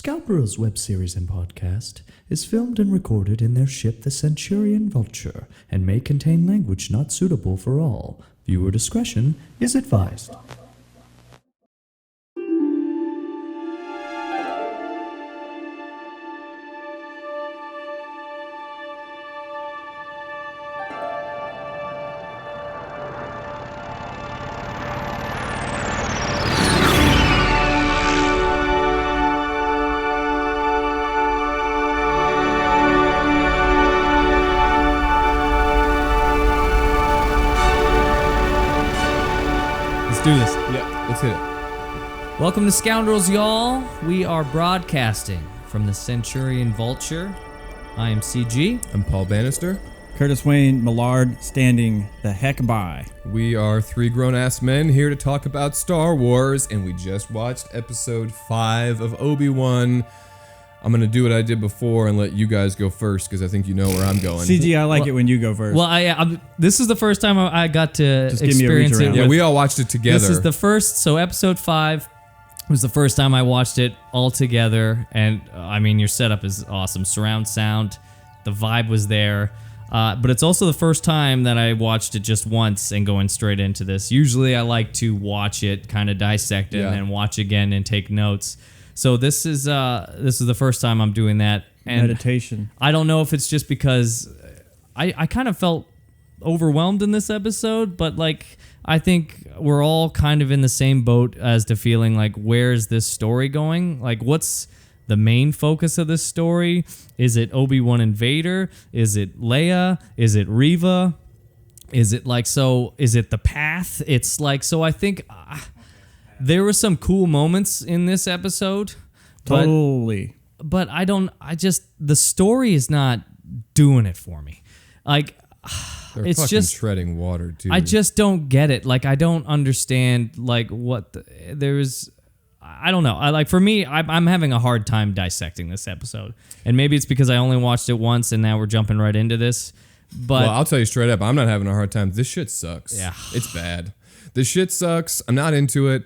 Scoundrels web series and podcast is filmed and recorded in their ship, the Centurion Vulture, and may contain language not suitable for all. Viewer discretion is advised. Do this. Yeah, let's hit it. Welcome to Scoundrels, y'all. We are broadcasting from the Centurion Vulture. I am CG. I'm Paul Bannister. Curtis Wayne Millard standing the heck by. We are three grown-ass men here to talk about Star Wars, and we just watched episode 5 of Obi-Wan. I'm going to do what I did before and let you guys go first, because I think you know where I'm going. CG, I like it when you go first. Well, this is the first time I got to Just give me a reach experience it. around. Yeah, we all watched it together. This is the first, so episode 5 was the first time I watched it all together, and I mean, your setup is awesome. Surround sound, the vibe was there, but it's also the first time that I watched it just once and going straight into this. Usually I like to watch it, kind of dissect it, and then watch again and take notes. So this is the first time I'm doing that. And meditation. I don't know if it's just because I kind of felt overwhelmed in this episode, but like I think we're all kind of in the same boat as to feeling like, where's this story going? Like, what's the main focus of this story? Is it Obi-Wan and Vader? Is it Leia? Is it Reva? Is it like, so is it the path? It's like, so I think there were some cool moments in this episode. Totally. But the story is not doing it for me. Like, They're it's fucking just treading water, too. I just don't get it. Like, I don't understand, like, I don't know. For me, I'm having a hard time dissecting this episode. And maybe it's because I only watched it once and now we're jumping right into this. But Well, I'll tell you straight up, I'm not having a hard time. This shit sucks. Yeah. It's bad. This shit sucks. I'm not into it.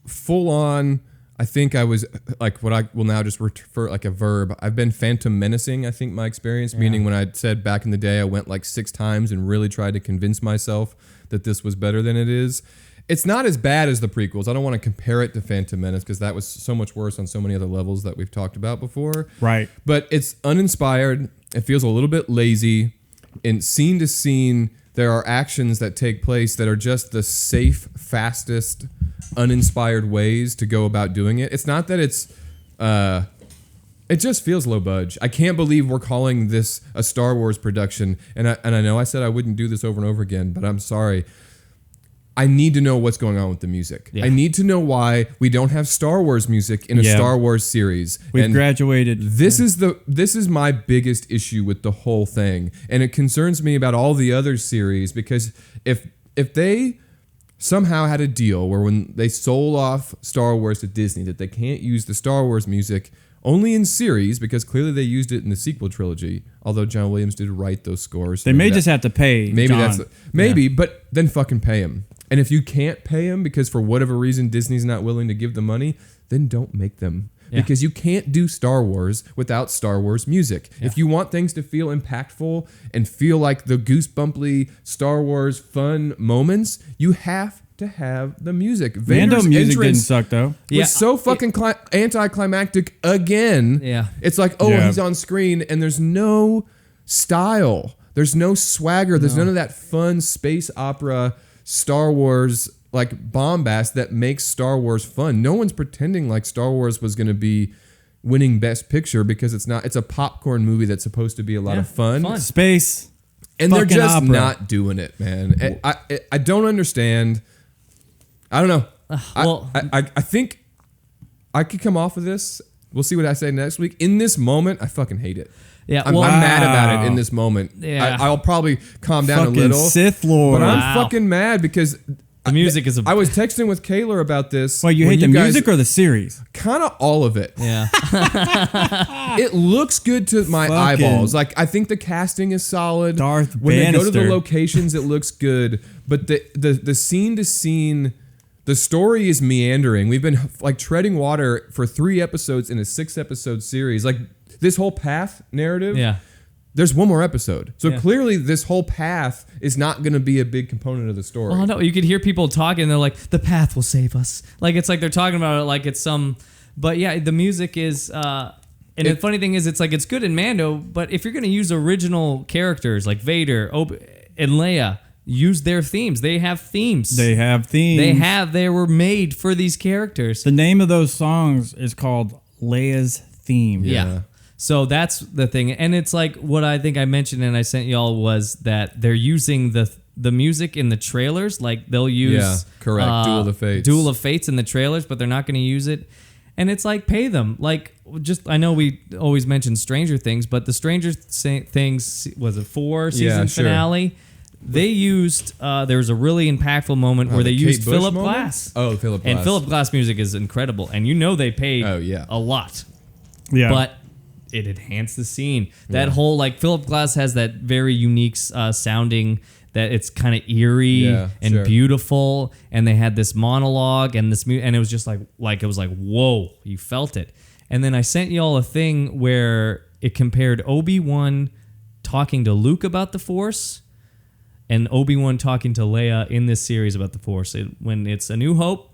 Full on, I think I was, like, what I will now just refer like a verb. I've been phantom menacing, I think, my experience, meaning when I said back in the day I went like 6 times and really tried to convince myself that this was better than it is. It's not as bad as the prequels. I don't want to compare it to Phantom Menace because that was so much worse on so many other levels that we've talked about before. Right. But it's uninspired. It feels a little bit lazy. In scene to scene, there are actions that take place that are just the safe, fastest, uninspired ways to go about doing it. It's not that it's... it just feels low budge. I can't believe we're calling this a Star Wars production. And I know I said I wouldn't do this over and over again, but I'm sorry. I need to know what's going on with the music. Yeah. I need to know why we don't have Star Wars music in a Star Wars series. We've graduated. This is my biggest issue with the whole thing, and it concerns me about all the other series because if they somehow had a deal where when they sold off Star Wars to Disney that they can't use the Star Wars music only in series because clearly they used it in the sequel trilogy, although John Williams did write those scores. They may just have to pay John. But then fucking pay him. And if you can't pay him because for whatever reason Disney's not willing to give the money, then don't make them. Yeah. Because you can't do Star Wars without Star Wars music. Yeah. If you want things to feel impactful and feel like the goosebumply Star Wars fun moments, you have to have the music. Mando music didn't suck though. Was so fucking anticlimactic again. Yeah. It's like, he's on screen and there's no style. There's no swagger. There's none of that fun space opera Star Wars like bombast that makes Star Wars fun. No one's pretending like Star Wars was going to be winning Best Picture because it's not. It's a popcorn movie that's supposed to be a lot of fun. Space. And they're just opera. not doing it, man. I don't understand. I don't know. I think I could come off of this. We'll see what I say next week. In this moment, I fucking hate it. Yeah, I'm mad about it in this moment. Yeah. I'll probably calm down a little. Sith Lord. But I'm fucking mad because the music is I was texting with Kayla about this. Well, you hate the music or the series? Kind of all of it. Yeah. It looks good to my eyeballs. Like, I think the casting is solid. Darth when Bannister. They go to the locations, it looks good. But the scene to scene... The story is meandering. We've been like treading water for 3 episodes in a 6-episode series. Like this whole path narrative. Yeah. There's one more episode. So Yeah. clearly this whole path is not going to be a big component of the story. Oh no, you could hear people talking. And they're like, "The path will save us." Like it's like they're talking about it like it's some. But yeah, the music is. And the funny thing is, it's like it's good in Mando. But if you're going to use original characters like Vader, and Leia, use their themes. They have themes. They have themes. They were made for these characters. The name of those songs is called Leia's Theme. Yeah. So that's the thing. And it's like what I think I mentioned and I sent y'all was that they're using the music in the trailers. Like they'll use correct. Duel of the Fates. Duel of Fates in the trailers, but they're not going to use it. And it's like, pay them. Like, just, I know we always mention Stranger Things, but the Stranger Things, was it 4 season finale? They used, there was a really impactful moment where they used Bush Philip moment? Glass. Oh, Philip Glass. And Philip Glass music is incredible. And you know they paid a lot. Yeah. But it enhanced the scene. That whole, like, Philip Glass has that very unique sounding, that it's kind of eerie and beautiful, and they had this monologue and this and it was just like it was like, whoa, you felt it. And then I sent y'all a thing where it compared Obi-Wan talking to Luke about the Force and Obi-Wan talking to Leia in this series about the Force. When it's A New Hope,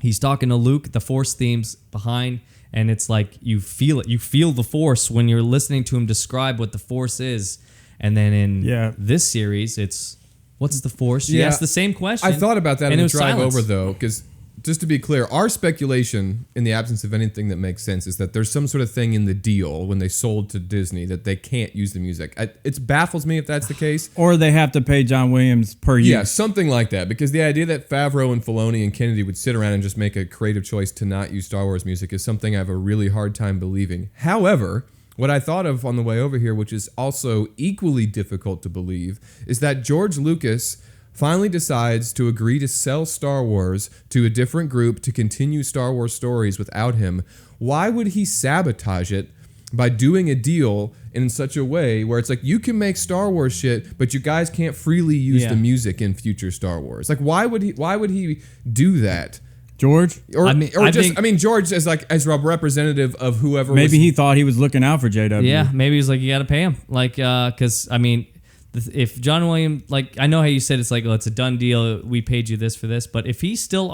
he's talking to Luke, the Force themes behind, and it's like you feel it. You feel the Force when you're listening to him describe what the Force is. And then in this series, it's, what's the Force? She asked the same question. I thought about that in the drive silence. over, though, because just to be clear, our speculation, in the absence of anything that makes sense, is that there's some sort of thing in the deal when they sold to Disney that they can't use the music. It baffles me if that's the case. Or they have to pay John Williams per use. Yeah, something like that. Because the idea that Favreau and Filoni and Kennedy would sit around and just make a creative choice to not use Star Wars music is something I have a really hard time believing. However, what I thought of on the way over here, which is also equally difficult to believe, is that George Lucas finally decides to agree to sell Star Wars to a different group to continue Star Wars stories without him. Why would he sabotage it by doing a deal in such a way where it's like, you can make Star Wars shit, but you guys can't freely use the music in future Star Wars? Like, why would he do that? George? George as a representative of whoever. Maybe he thought he was looking out for JW. Yeah, maybe he's like, you got to pay him. Like, because, I mean, if John Williams, like, I know how you said it's like, well, it's a done deal, we paid you this for this, but if he still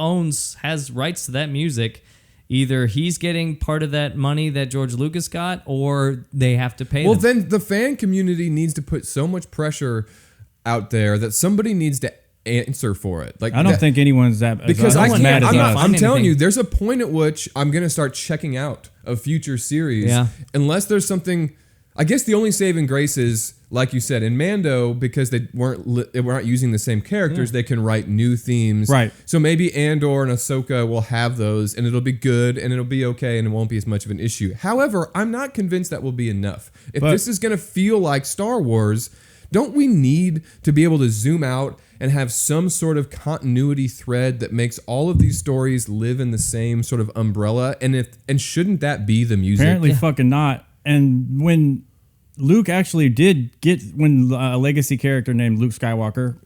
has rights to that music, either he's getting part of that money that George Lucas got, or they have to pay them. Well, then the fan community needs to put so much pressure out there that somebody needs to answer for it. Like, I don't think anyone's that because mad as us. I'm telling you, there's a point at which I'm gonna start checking out of future series, unless there's something. I guess the only saving grace is, like you said, in Mando, because they weren't using the same characters, they can write new themes. Right. So maybe Andor and Ahsoka will have those, and it'll be good, and it'll be okay, and it won't be as much of an issue. However, I'm not convinced that will be enough. If this is gonna feel like Star Wars, don't we need to be able to zoom out and have some sort of continuity thread that makes all of these stories live in the same sort of umbrella? And shouldn't that be the music? Apparently fucking not. And when Luke actually did when a legacy character named Luke Skywalker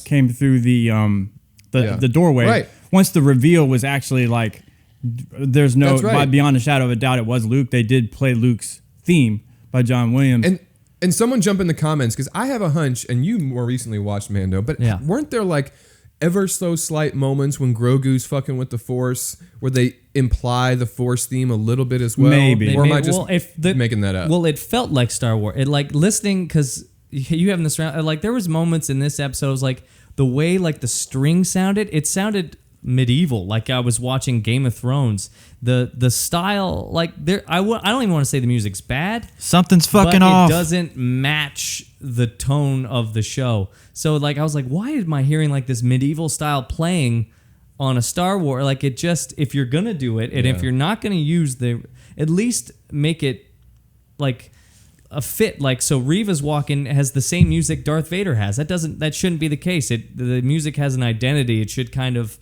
came through the doorway, right. Once the reveal was actually like, there's no, beyond a shadow of a doubt, it was Luke. They did play Luke's theme by John Williams. And someone jump in the comments, because I have a hunch, and you more recently watched Mando, but weren't there like ever so slight moments when Grogu's fucking with the Force where they imply the Force theme a little bit as well? Maybe. Or am I just making that up? Well, it felt like Star Wars. It, like, listening, because you having this round, like, there was moments in this episode, it was like the way like the string sounded, it sounded medieval, like I was watching Game of Thrones. The style, like, I don't even want to say the music's bad. Something's fucking but off. It doesn't match the tone of the show. So, like, I was like, why am I hearing like this medieval style playing on a Star Wars? Like, it just, if you're gonna do it, and if you're not gonna use at least make it like a fit. Like, so Reva's walking has the same music Darth Vader has. That shouldn't be the case. The music has an identity. It should kind of,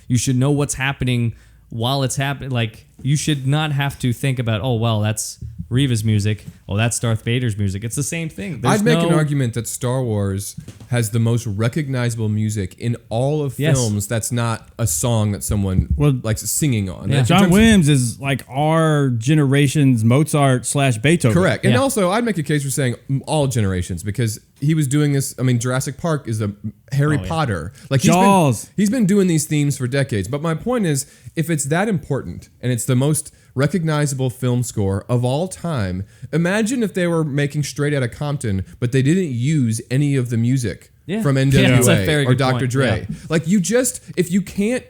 you should know what's happening while it's happening. Like, you should not have to think about, oh, well, that's Reva's music. Oh, that's Darth Vader's music. It's the same thing. I'd make an argument that Star Wars has the most recognizable music in all of films. That's not a song that someone likes singing on. Yeah. John Williams is like our generation's Mozart / Beethoven. Correct. And also, I'd make a case for saying all generations because he was doing this. I mean, Jurassic Park is a Harry Potter. Like Jaws. He's been doing these themes for decades. But my point is, if it's that important and it's the most recognizable film score of all time, imagine if they were making Straight Outta Compton, but they didn't use any of the music from NWA or Dr. Dre. Yeah. Like if you can't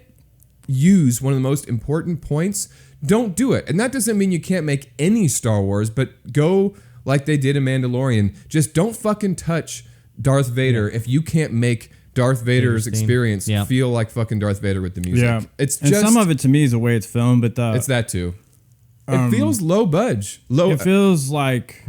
use one of the most important points, don't do it. And that doesn't mean you can't make any Star Wars, but go like they did in Mandalorian. Just don't fucking touch Darth Vader if you can't make Darth Vader's experience feel like fucking Darth Vader with the music. Yeah. It's and just some of it to me is the way it's filmed, but it's that too. It feels low budge. It feels like,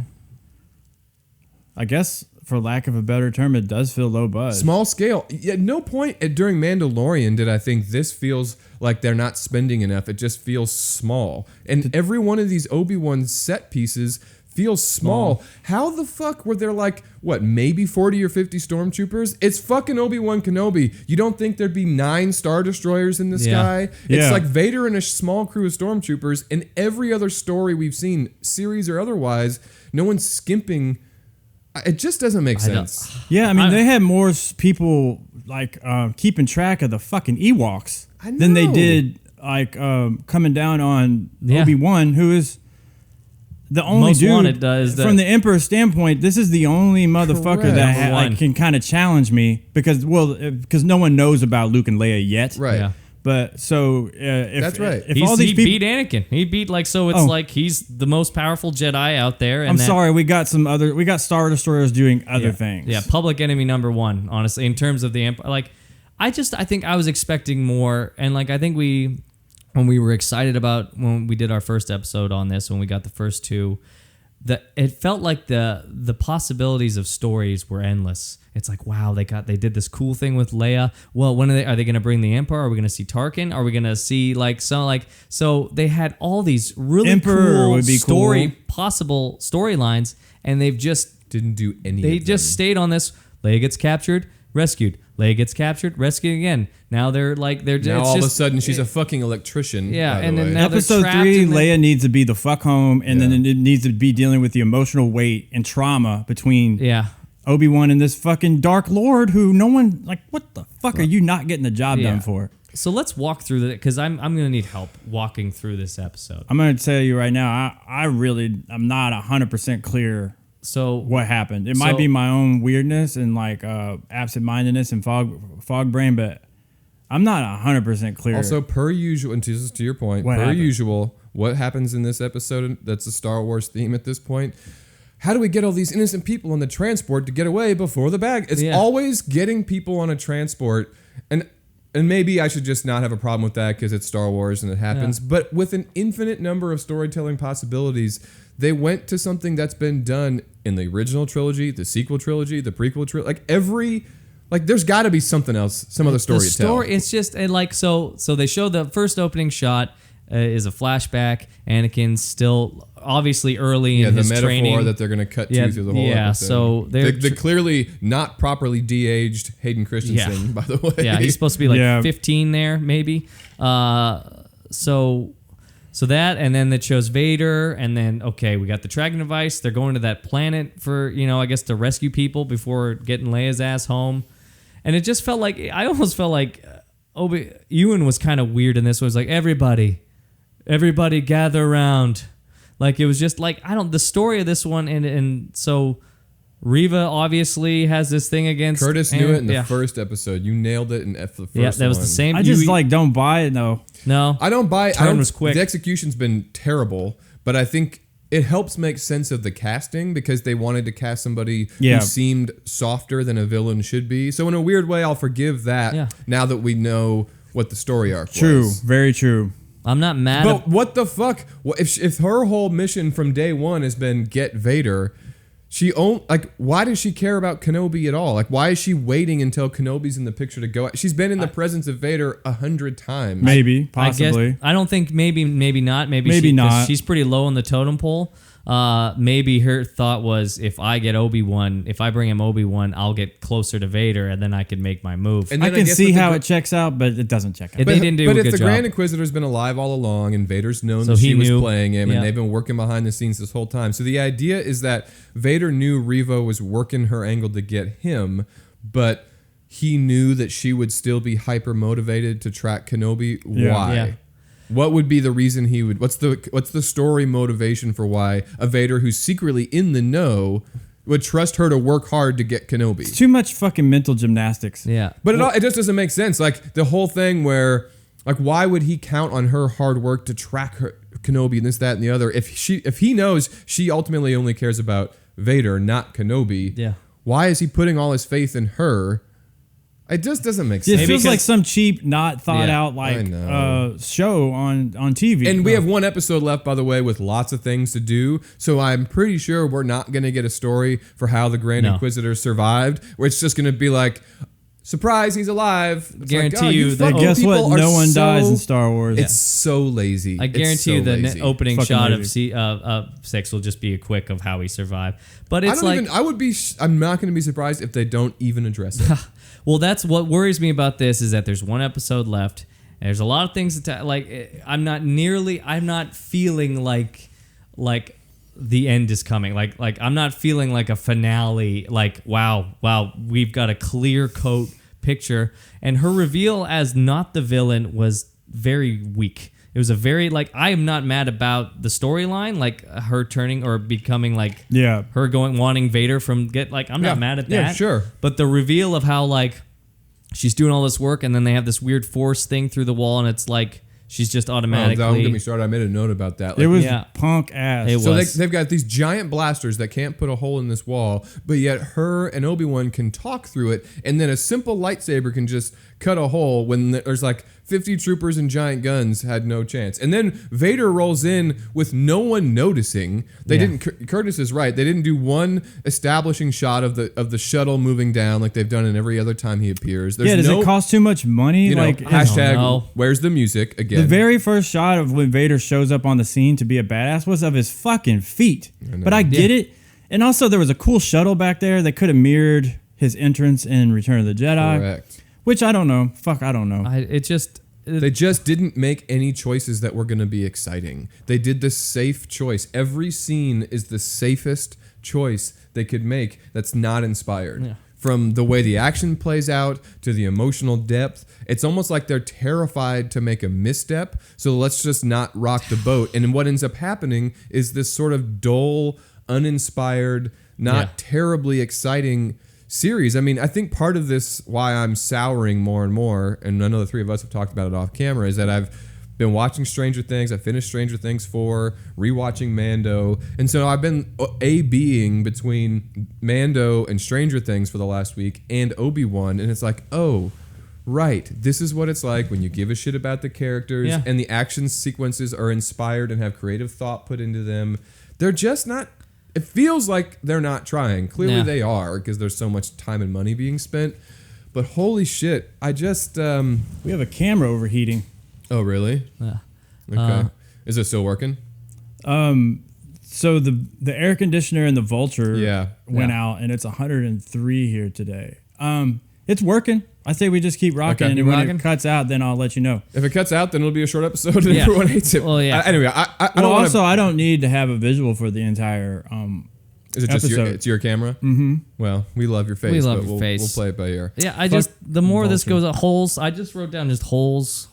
I guess, for lack of a better term, it does feel low budge. Small scale. At no point during Mandalorian did I think this feels like they're not spending enough. It just feels small. And every one of these Obi-Wan set pieces feels small. How the fuck were there like, what, maybe 40 or 50 stormtroopers? It's fucking Obi-Wan Kenobi. You don't think there'd be 9 Star Destroyers in the sky? It's like Vader and a small crew of stormtroopers. In every other story we've seen, series or otherwise, no one's skimping. It just doesn't make sense. Yeah, I mean, they had more people like keeping track of the fucking Ewoks than they did like coming down on Obi-Wan, who is the only Most dude wanted is from the Emperor's standpoint. This is the only motherfucker that can kind of challenge me because no one knows about Luke and Leia yet. Right. Yeah. But so if that's right. If all these he people beat Anakin. He beat it's like he's the most powerful Jedi out there. And I'm sorry, we got Star Destroyers doing other things. Yeah, public enemy number 1, honestly, in terms of the Empire. Like, I think I was expecting more, and like I think when we were excited about when we did our first episode on this, when we got the first 2, it felt like the possibilities of stories were endless. It's like, wow, they did this cool thing with Leia. Well, when are they going to bring the Emperor? Are we going to see Tarkin? Are we going to see so they had all these really possible storylines, and they've just didn't do any. They just stayed on this. Leia gets captured, rescued. Leia gets captured, rescued again. Now they're now all of a sudden she's a fucking electrician. Yeah, by the and then way. now Episode 3, Leia needs to be the fuck home, and then it needs to be dealing with the emotional weight and trauma between Obi-Wan and this fucking Dark Lord who no one, like, what the fuck are you not getting the job done for? So let's walk through that, because I'm going to need help walking through this episode. I'm going to tell you right now, I'm not 100% clear so what happened. It might be my own weirdness and like absent-mindedness and fog brain, but I'm not 100% clear. Also, per usual, and to your point, usual, what happens in this episode that's a Star Wars theme at this point? How do we get all these innocent people on the transport to get away before the bag? It's always getting people on a transport. And maybe I should just not have a problem with that because it's Star Wars and it happens. Yeah. But with an infinite number of storytelling possibilities, they went to something that's been done in the original trilogy, the sequel trilogy, the prequel trilogy. There's got to be something else, some other story to tell. It's just so they show the first opening shot is a flashback. Anakin's still obviously early in his training. Yeah, the metaphor that they're going to cut to through the whole episode. So they're clearly not properly de-aged Hayden Christensen, by the way. Yeah, he's supposed to be 15 there, maybe. So that, and then it shows Vader, and then, we got the tracking device. They're going to that planet for, I guess to rescue people before getting Leia's ass home. And it just felt like, I almost felt like Ewan was kind of weird in this one. It was like, everybody gather around. Like, it was just like, the story of this one, and so Reva obviously has this thing against... Curtis knew it in the first episode. You nailed it in the first one. Yeah, that was the same. I just don't buy it, though. No. I don't buy it. Turn was quick. The execution's been terrible, but I think it helps make sense of the casting because they wanted to cast somebody who seemed softer than a villain should be. So in a weird way, I'll forgive that now that we know what the story arc was. True. Very true. I'm not mad. But what the fuck? If her whole mission from day one has been get Vader, why does she care about Kenobi at all? Like, why is she waiting until Kenobi's in the picture to go? She's been in the presence of Vader 100 times. Maybe, possibly. I don't think maybe not. Maybe not. She's pretty low on the totem pole. maybe her thought was, if I bring him Obi-Wan, I'll get closer to Vader, and then I can make my move. And I can see how it checks out, but it doesn't check out. They didn't do a good But if the job. Grand Inquisitor's been alive all along, and Vader's known So that he she was knew. playing him, Yeah. and they've been working behind the scenes this whole time. So the idea is that Vader knew Reva was working her angle to get him, but he knew that she would still be hyper motivated to track Kenobi. Yeah. Why? Yeah. What would be the reason he would? What's the story motivation for why a Vader who's secretly in the know would trust her to work hard to get Kenobi? It's too much fucking mental gymnastics. Yeah. But it just doesn't make sense. Like the whole thing where, like, why would he count on her hard work to track her Kenobi and this, that, and the other? If he knows she ultimately only cares about Vader, not Kenobi. Yeah. Why is he putting all his faith in her? It just doesn't make sense. It feels like some cheap, not thought out I know. show on TV. And we have one episode left, by the way, with lots of things to do. So I'm pretty sure we're not going to get a story for how the Grand Inquisitor survived, where it's just going to be like, surprise, he's alive. It's Guarantee like, oh, you that- fucking guess people what? are No one so- dies in Star Wars. It's so lazy. I guarantee It's so you the lazy. opening Fucking shot lazy. of 6 will just be a quick of how he survived. But it's I'm not going to be surprised if they don't even address it. well, that's what worries me about this, is that there's one episode left. And there's a lot of things I'm not feeling like the end is coming. Like I'm not feeling like a finale. Like wow, we've got a clear coat picture. And her reveal as not the villain was very weak. It was a very, I am not mad about the storyline, like her turning or becoming her wanting Vader I'm not mad at that. Yeah, sure. But the reveal of how she's doing all this work, and then they have this weird force thing through the wall, and it's like she's just automatically. Don't get me started. I made a note about that. It was punk ass. It So was. they've got these giant blasters that can't put a hole in this wall, but yet her and Obi-Wan can talk through it, and then a simple lightsaber can just cut a hole when there's 50 troopers and giant guns had no chance. And then Vader rolls in with no one noticing. They didn't. Curtis is right. They didn't do one establishing shot of the shuttle moving down like they've done in every other time he appears. There's does it cost too much money? Hashtag where's the music again? The very first shot of when Vader shows up on the scene to be a badass was of his fucking feet. But I get it. And also there was a cool shuttle back there that could have mirrored his entrance in Return of the Jedi. Correct. Which I don't know. Fuck, I don't know. They just didn't make any choices that were going to be exciting. They did the safe choice. Every scene is the safest choice they could make that's not inspired. Yeah. From the way the action plays out to the emotional depth, it's almost like they're terrified to make a misstep, so let's just not rock the boat. And what ends up happening is this sort of dull, uninspired, not terribly exciting series. I mean, I think part of this, why I'm souring more and more, and I know the three of us have talked about it off camera, is that I've been watching Stranger Things. I finished Stranger Things 4, rewatching Mando, and so I've been A-Bing between Mando and Stranger Things for the last week and Obi-Wan, and it's like, oh, right, this is what it's like when you give a shit about the characters and the action sequences are inspired and have creative thought put into them. They're just not. It feels like they're not trying. Clearly they are, because there's so much time and money being spent. But holy shit, I just... we have a camera overheating. Oh, really? Yeah. Okay. Is it still working? So the air conditioner in the Vulture went Yeah. out, and it's 103 here today. It's working. I say we just keep rocking, Okay. and Keep when rocking? it cuts out, then I'll let you know. If it cuts out, then it'll be a short episode and Yeah. everyone hates it. Well, yeah. Anyway, I don't Well, want also, I don't need to have a visual for the entire Is it just episode. it's your camera? Mm-hmm. Well, we love your face. We love but your we'll, face. We'll play it by ear. Yeah, the more this goes at holes, I just wrote down just holes,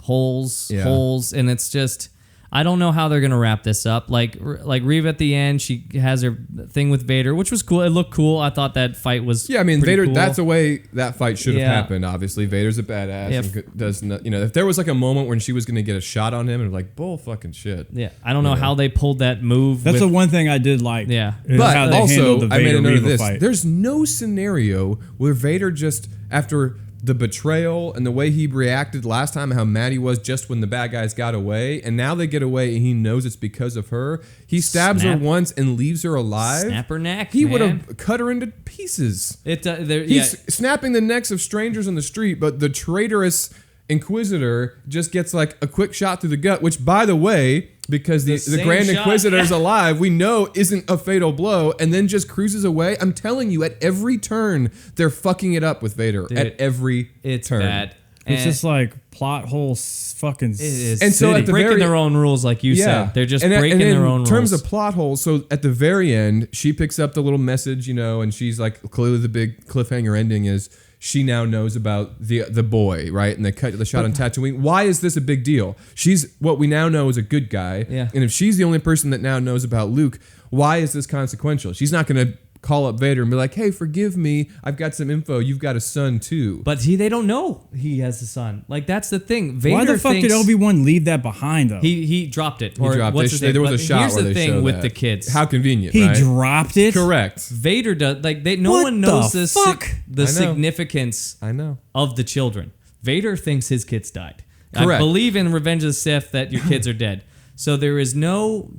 and it's just, I don't know how they're gonna wrap this up. Like Reva at the end, she has her thing with Vader, which was cool. It looked cool. I thought that fight was Yeah, I mean, pretty Vader. cool. That's the way that fight should have Yeah. happened. Obviously, Vader's a badass. Yeah. And does not, if there was like a moment when she was going to get a shot on him, and like bull fucking shit. Yeah, I don't know how they pulled that move. That's with, the one thing I did like. Yeah. is But how they handled also, the I made Vader a note of Reva this. fight. There's no scenario where Vader just, after the betrayal and the way he reacted last time, how mad he was just when the bad guys got away, and now they get away and he knows it's because of her. He stabs her once and leaves her alive. Snap her neck. He man. would have cut her into pieces. He's snapping the necks of strangers on the street, but the traitorous Inquisitor just gets like a quick shot through the gut, which, by the way, because the same Grand shot, Inquisitor is alive, we know isn't a fatal blow, and then just cruises away. I'm telling you, at every turn, they're fucking it up with Vader. Dude, at every it's turn. bad. It's And just like plot hole fucking. it is. And so They're at the breaking very- their own rules, like you said. They're just breaking their own rules. In terms of plot holes, so at the very end, she picks up the little message, and she's like, clearly the big cliffhanger ending is she now knows about the boy, right? And they cut the shot on Tatooine. Why is this a big deal? She's what we now know is a good guy. Yeah. And if she's the only person that now knows about Luke, why is this consequential? She's not going to call up Vader and be like, hey, forgive me. I've got some info. You've got a son too. But they don't know he has a son. Like, that's the thing. Vader Why the fuck did Obi-Wan leave that behind though? He dropped it. He dropped what's it. his name? There was a But shot here's where the they thing show with that. the kids. How convenient, he right? dropped it. Correct. Vader does no What one knows the the fuck? the I know. significance I know. of the children. Vader thinks his kids died. I Correct. believe in Revenge of the Sith that your kids are dead. So there is no.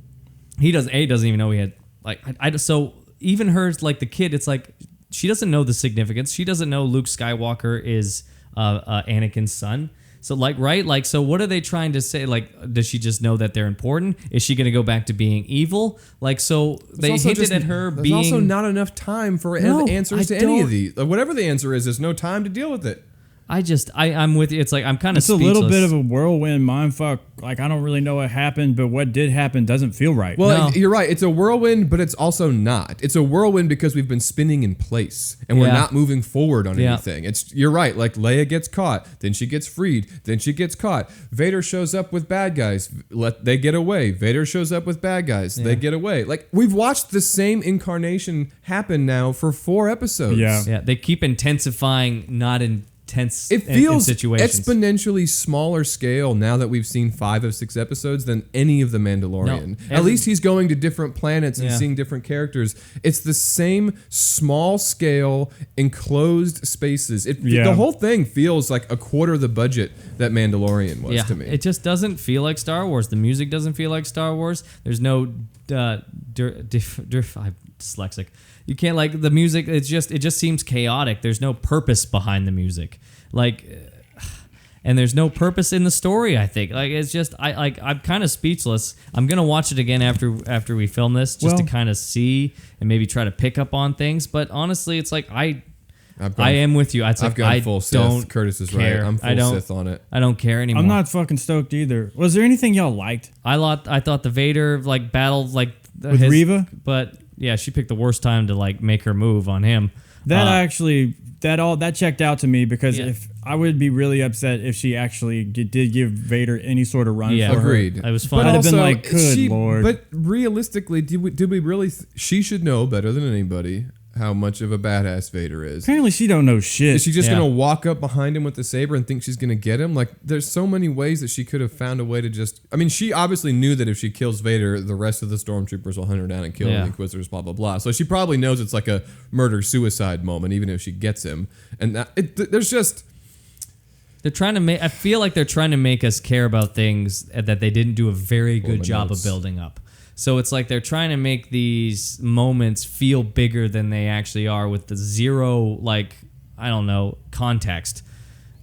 He doesn't even know he had so even her, like the kid, it's like she doesn't know the significance. She doesn't know Luke Skywalker is Anakin's son. So so what are they trying to say? Like, does she just know that they're important? Is she going to go back to being evil? Like, so they hinted at her there's being. also not enough time for No, answers I to any of don't- these. Whatever the answer is, there's no time to deal with it. I'm with you. It's like I'm kind of It's a little bit of a whirlwind mindfuck. Like, I don't really know what happened, but what did happen doesn't feel right. Well, No. you're right. It's a whirlwind, but it's also not. It's a whirlwind because we've been spinning in place and we're Yeah. not moving forward on Yeah. anything. You're right. Like Leia gets caught, then she gets freed, then she gets caught. Vader shows up with bad guys. They get away. Vader shows up with bad guys. They get away. Like, we've watched the same incarnation happen now for 4 episodes. Yeah. They keep intensifying, not intense. It feels in situations. exponentially smaller scale now that we've seen 5 of 6 episodes than any of the Mandalorian. No, At least he's going to different planets and Yeah. seeing different characters. It's the same small scale enclosed spaces. The whole thing feels like a quarter of the budget that Mandalorian was to me. It just doesn't feel like Star Wars. The music doesn't feel like Star Wars. There's no I'm dyslexic. You can't like the music. It just seems chaotic. There's no purpose behind the music. And there's no purpose in the story. I think it's just I'm kind of speechless. I'm gonna watch it again after we film this just to kind of see and maybe try to pick up on things. But honestly, it's like I am with you. I've gone full Sith. Don't Curtis is care. right. I'm full Sith on it. I don't care anymore. I'm not fucking stoked either. Was there anything y'all liked? I thought the Vader battle With Reva? But yeah, she picked the worst time to make her move on him. That checked out to me because Yeah. if I would be really upset if she actually did give Vader any sort of run Yeah. for her. Agreed. It was fun. I'd have been like, good Lord. But realistically, did we really? She should know better than anybody how much of a badass Vader is. Apparently she don't know shit. Is she just Yeah. gonna walk up behind him with the saber and think she's gonna get him? Like, there's so many ways that she could have found a way to just. I mean, she obviously knew that if she kills Vader, the rest of the stormtroopers will hunt her down and kill the Inquisitors. Blah blah blah. So she probably knows it's like a murder-suicide moment, even if she gets him. And there's just. They're trying to make. I feel like they're trying to make us care about things that they didn't do a very good job of building up. So it's like they're trying to make these moments feel bigger than they actually are with the zero, context.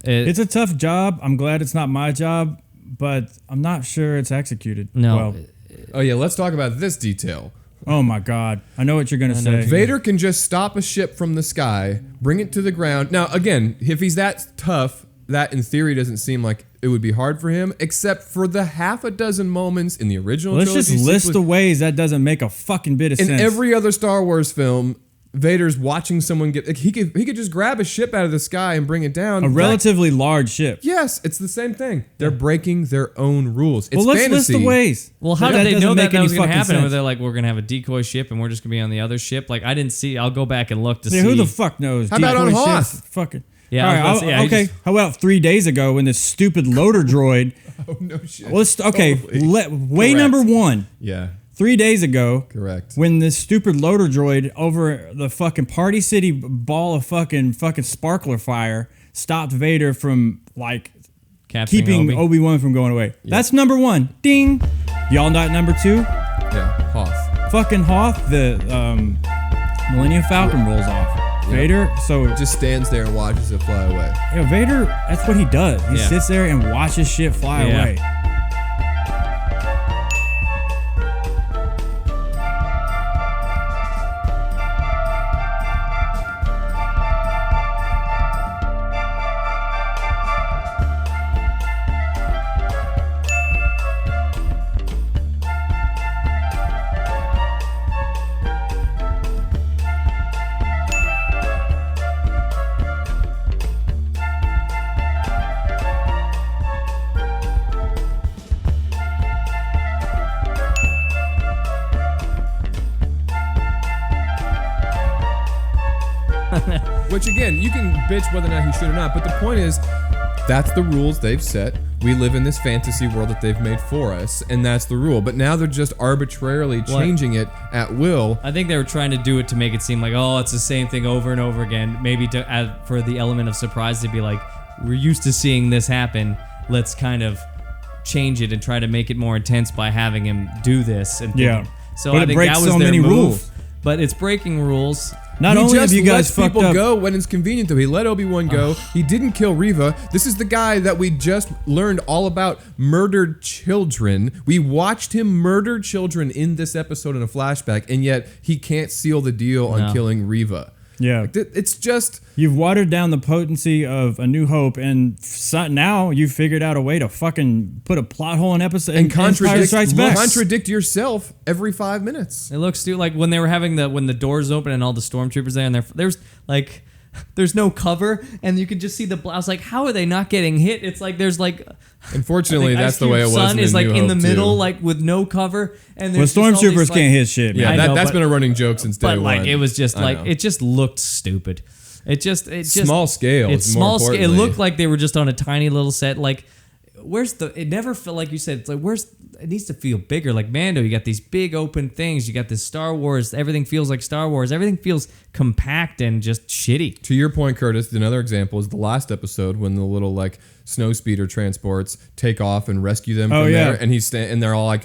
It's a tough job. I'm glad it's not my job, but I'm not sure it's executed No. well. Oh yeah, let's talk about this detail. Oh my God. I know what you're going to say. Vader can just stop a ship from the sky, bring it to the ground. Now, again, if he's that tough, that in theory doesn't seem like it would be hard for him, except for the half a dozen moments in the original Let's trilogy. just list the ways that doesn't make a fucking bit of in sense. every other Star Wars film, Vader's watching someone get. Like, he could just grab a ship out of the sky and bring it down. a relatively large ship. Yes, it's the same thing. They're breaking their own rules. It's Well, let's fantasy. list the ways. Well, how That did they doesn't know make that any was going to fucking happen? sense. Where they're like, we're going to have a decoy ship and we're just going to be on the other ship? Like, I didn't see. I'll go back and look to see. Yeah, who the fuck knows? How about on Decoy Hoth? ships, fucking. Yeah, All I was about to say, yeah, okay. How about 3 days ago when this stupid loader droid? Oh no shit. Way Correct. number one. Yeah, 3 days ago, correct. when this stupid loader droid over the fucking Party City ball of fucking sparkler fire stopped Vader from Capturing keeping Obi-Wan from going away. That's number one. Ding. Y'all not number two? Yeah, Hoth. Fucking Hoth, the Millennium Falcon rolls off. Vader, so Just stands there and watches it fly away. Vader, that's what he does. He Yeah. sits there and watches shit fly Yeah. away. Which again, you can bitch whether or not he should or not, but the point is, that's the rules they've set. We live in this fantasy world that they've made for us, and that's the rule. But now they're just arbitrarily changing it at will. I think they were trying to do it to make it seem like, oh, it's the same thing over and over again. Maybe to add for the element of surprise to be like, we're used to seeing this happen. Let's kind of change it and try to make it more intense by having him do this. And so but I think breaks that was so their many move. rules. But it's breaking rules. Not he only have just you guys lets fucked people up, go when it's convenient, though. He let Obi-Wan go. He didn't kill Reva. This is the guy that we just learned all about murdered children. We watched him murder children in this episode in a flashback, and yet he can't seal the deal on killing Reva. Yeah. Like, it's just... You've watered down the potency of A New Hope, and now you've figured out a way to fucking put a plot hole in episode and contradict yourself every 5 minutes. It looks like when they were having when the doors open and all the stormtroopers there, and there's like there's no cover, and you can just see the. I was like, how are they not getting hit? It's like there's like. Unfortunately, that's the way it was. Sun is like in the middle, too. like with no cover, and well, stormtroopers can't hit shit. Yeah, man. that's been a running joke since day one. But like one. it was just like it just looked stupid. It just small scale. It's small scale. It looked like they were just on a tiny little set. Like, where's the? It never felt like you said. It's like where's? It needs to feel bigger. Like Mando, you got these big open things. You got this Star Wars. Everything feels like Star Wars. Everything feels compact and just shitty. To your point, Curtis, another example is the last episode when the little like snow speeder transports take off and rescue them from there, and and they're all like,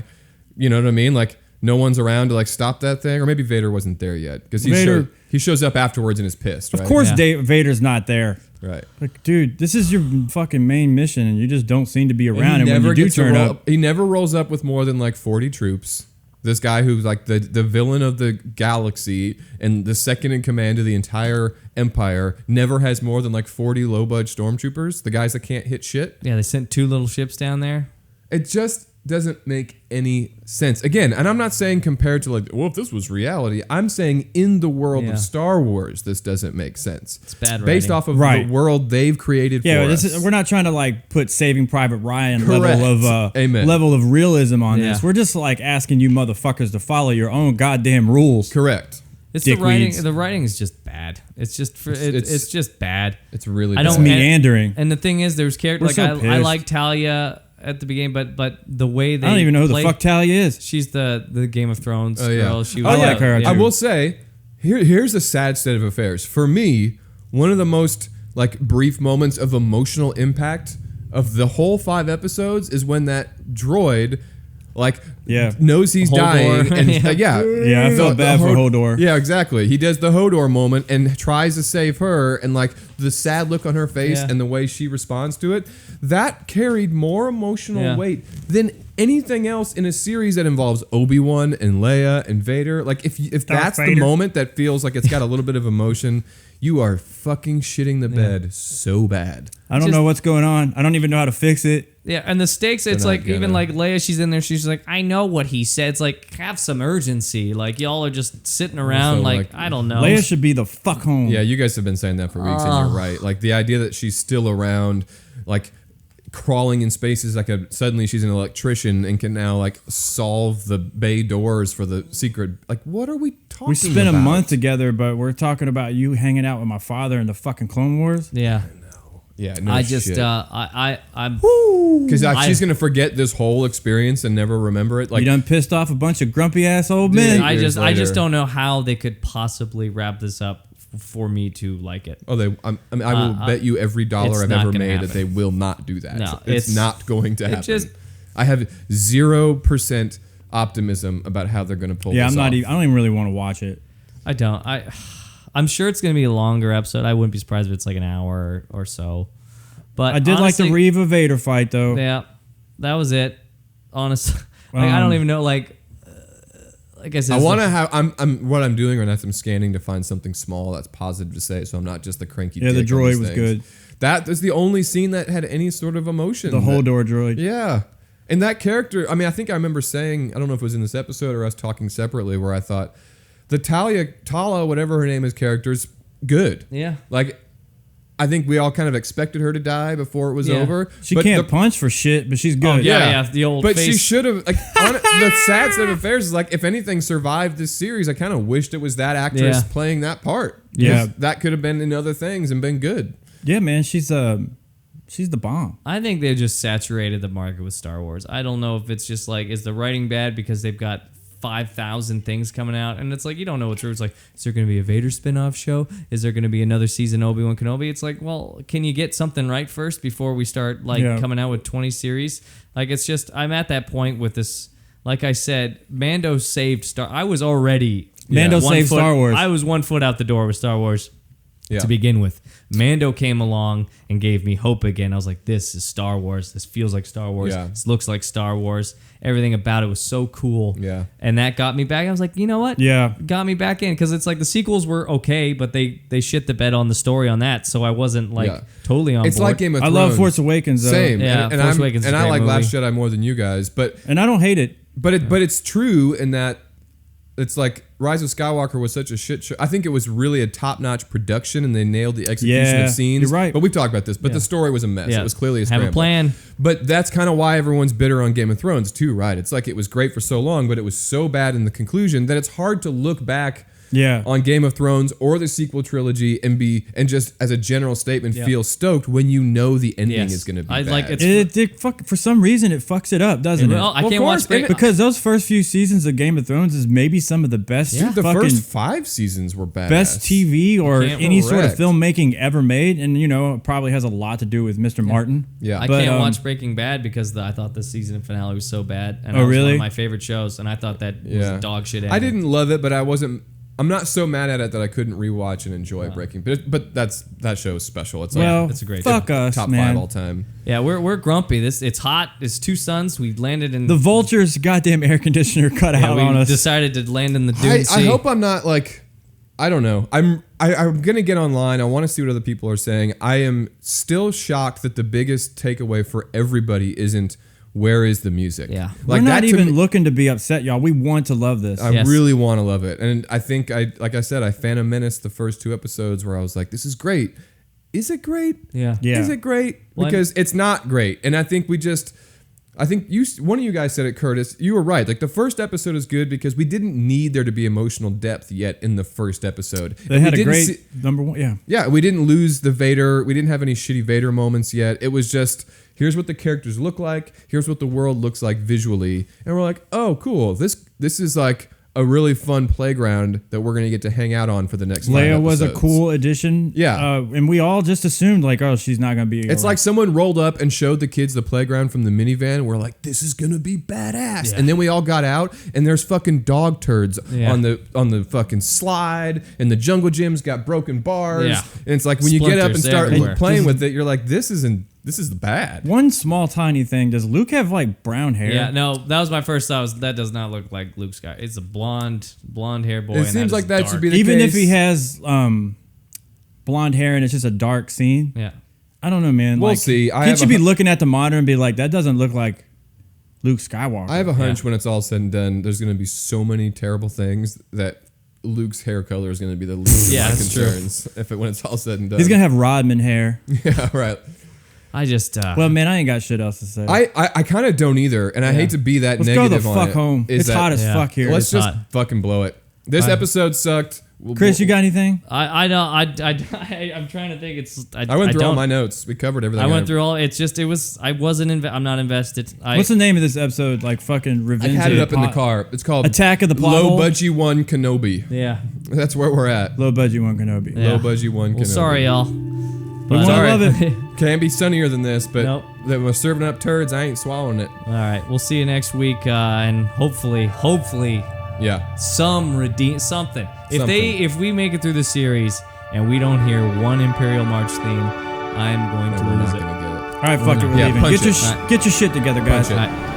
you know what I mean, like. No one's around to like stop that thing, or maybe Vader wasn't there yet because he shows up afterwards and is pissed. Right? Of course, Vader's not there. Right, like, dude, this is your fucking main mission, and you just don't seem to be around. And when you do turn up, he never rolls up with more than like 40 troops. This guy who's like the villain of the galaxy and the second in command of the entire empire never has more than like 40 low budge stormtroopers. The guys that can't hit shit. Yeah, they sent 2 little ships down there. It just doesn't make any sense. Again, and I'm not saying compared to like, well, if this was reality, I'm saying in the world of Star Wars, this doesn't make sense. It's bad based off of the world they've created for us. We're not trying to like put Saving Private Ryan level of realism on this. We're just like asking you motherfuckers to follow your own goddamn rules. Correct. It's the writing. The writing is just bad. It's just it's just bad. It's really bad. It's meandering. And the thing is, there's characters like I like Talia at the beginning, but the way they I don't even know who the fuck Talia is. She's the Game of Thrones girl. She was like her. I will say, here's a sad state of affairs. For me, one of the most like brief moments of emotional impact of the whole 5 episodes is when that droid knows he's dying and I felt bad for Hodor. Yeah, exactly. He does the Hodor moment and tries to save her, and like the sad look on her face and the way she responds to it, that carried more emotional weight than anything else in a series that involves Obi-Wan and Leia and Vader. Like if that's the moment that feels like it's got a little bit of emotion, you are fucking shitting the bed so bad. I don't know what's going on. I don't even know how to fix it. Yeah, and the stakes, it's like, even like Leia, she's in there, she's like, I know what he said. It's like, have some urgency. Like, y'all are just sitting around, Also, like, I don't know. Leia should be the fuck home. Yeah, you guys have been saying that for weeks, and you're right. Like, the idea that she's still around, like, crawling in spaces, like suddenly she's an electrician and can now, like, solve the bay doors for the secret. Like, what are we talking about? We spent a month together, but we're talking about you hanging out with my father in the fucking Clone Wars? Yeah. Yeah, no I just shit. I'm because she's gonna forget this whole experience and never remember it. Like, you done pissed off a bunch of grumpy ass old men. I just don't know how they could possibly wrap this up for me to like it. Oh, I will bet you every dollar I've ever made that they will not do that. No, it's not going to happen. I have 0% optimism about how they're gonna pull. Yeah, this off. I don't even really want to watch it. I don't. I'm sure it's going to be a longer episode. I wouldn't be surprised if it's like an hour or so. But I did honestly, like the Reva Vader fight, though. Yeah, that was it. Honestly, I don't even know. Like I said, I want to have. What I'm doing right now is I'm scanning to find something small that's positive to say, so I'm not just the cranky. Yeah, the droid was good. That was the only scene that had any sort of emotion. The Hodor droid. Yeah. And that character, I mean, I think I remember saying, I don't know if it was in this episode or us talking separately, where I thought the Tala, whatever her name is, character's good. Yeah. Like, I think we all kind of expected her to die before it was over. She can't punch for shit, but she's good. Oh, yeah, the old But face. she should have, like, the sad state of affairs is, like, if anything survived this series, I kind of wished it was that actress playing that part. Yeah. That could have been in other things and been good. Yeah, man, she's the bomb. I think they just saturated the market with Star Wars. I don't know if it's just like, is the writing bad because they've got 5,000 things coming out, and it's like you don't know what's true. It's like, is there going to be a Vader spin-off show? Is there going to be another season of Obi-Wan Kenobi? It's like, well, can you get something right first before we start coming out with 20 series? Like, it's just, I'm at that point with this. Like I said, Mando saved I was already saved Star Wars. I was 1 foot out the door with Star Wars. To begin with, Mando came along and gave me hope again. I was like, this is Star Wars. This feels like Star Wars. This looks like Star Wars. Everything about it was so cool. Yeah. And that got me back. I was like, you know what? Yeah. Got me back in, because it's like the sequels were okay, but they shit the bed on the story on that, so I wasn't totally on board. It's like Game of Thrones. I love Force Awakens, though. Same. Yeah, and Force Awakens is a and I great like movie. Last Jedi more than you guys, And I don't hate it. but it's true in that it's like Rise of Skywalker was such a shit show. I think it was really a top-notch production, and they nailed the execution of scenes. You're right. But we've talked about this. But the story was a mess. It was clearly a scramble. Have a plan. But that's kind of why everyone's bitter on Game of Thrones too, right? It's like it was great for so long, but it was so bad in the conclusion that it's hard to look back on Game of Thrones or the sequel trilogy and just as a general statement feel stoked when you know the ending is going to be bad. Like it's for some reason it fucks it up, doesn't it? Well, I can't watch because those first few seasons of Game of Thrones is maybe some of the best. Dude, the first 5 seasons were bad. Best TV or any sort of Correct. filmmaking ever made, and it probably has a lot to do with Mr. Martin. Yeah, I can't watch Breaking Bad because I thought the season finale was so bad, and it was one of my favorite shows, and I thought that was dog shit. I didn't love it, but I'm not so mad at it that I couldn't rewatch and enjoy Breaking. But that show is special. It's it's a great fuck show. us, top man. 5 all time. Yeah, we're grumpy. It's hot. It's 2 suns. We landed in The Vulture's goddamn air conditioner cut out on us. Decided to land in the Dune Sea. I hope I'm not like, I don't know. I'm gonna get online. I want to see what other people are saying. I am still shocked that the biggest takeaway for everybody isn't where is the music. Yeah. We're not even looking to be upset, y'all. We want to love this. I really want to love it. And I think like I said, I Phantom Menace the first 2 episodes where I was like, this is great. Is it great? Yeah. Is it great? Because it's not great. And I think one of you guys said it, Curtis. You were right. Like the first episode is good because we didn't need there to be emotional depth yet in the first episode. They had a great number 1. Yeah. Yeah, we didn't lose the Vader. We didn't have any shitty Vader moments yet. It was just, here's what the characters look like. Here's what the world looks like visually. And we're like, oh, cool. This is like a really fun playground that we're going to get to hang out on for the next 5 Leia was a episodes. cool addition. Yeah. And we all just assumed, like, oh, she's not going to be... It's like someone rolled up and showed the kids the playground from the minivan. We're like, this is going to be badass. Yeah. And then we all got out, and there's fucking dog turds on the fucking slide, and the jungle gym's got broken bars. Yeah. And it's like when you get up and Splinters start everywhere. playing with it, you're like, this is bad. One small tiny thing. Does Luke have, like, brown hair? Yeah, no, that was my first thought. That does not look like Luke Skywalker. It's a blonde hair boy. It seems like that should be the Even case. if he has blonde hair and it's just a dark scene. Yeah. I don't know, man. We'll like, see. Can't you be looking at the monitor and be like, that doesn't look like Luke Skywalker? I have a hunch when it's all said and done, there's going to be so many terrible things that Luke's hair color is going to be the least of my concerns when it's all said and done. He's going to have Rodman hair. Yeah, right. I just... well, man, I ain't got shit else to say. I kind of don't either, and I hate to be that Let's negative go the on fuck it. home. It's hot as fuck here. Let's just hot. fucking blow it. This episode sucked. Chris, you got anything? I know. I'm trying to think. I went through all my notes. We covered everything. I went through all. It's just. It was. I wasn't. I'm not invested. What's the name of this episode? Like fucking Revenge. I had it up in the car. It's called Attack of the Plot Hole? Budgi-Wan Kenobi. Yeah. That's where we're at. Low Budgi-Wan Kenobi. Yeah. Low Budgi-Wan Kenobi. Well, sorry, y'all. We want to love it. Can't be sunnier than this, but Nope. that we're serving up turds. I ain't swallowing it. All right. We'll see you next week, and hopefully, Yeah. something. If we make it through the series and we don't hear one Imperial March theme, I'm going to We're lose not it. gonna get it. All right, fuck it. We're Yeah, leaving. punch Get your shit together, guys. Punch it. All right.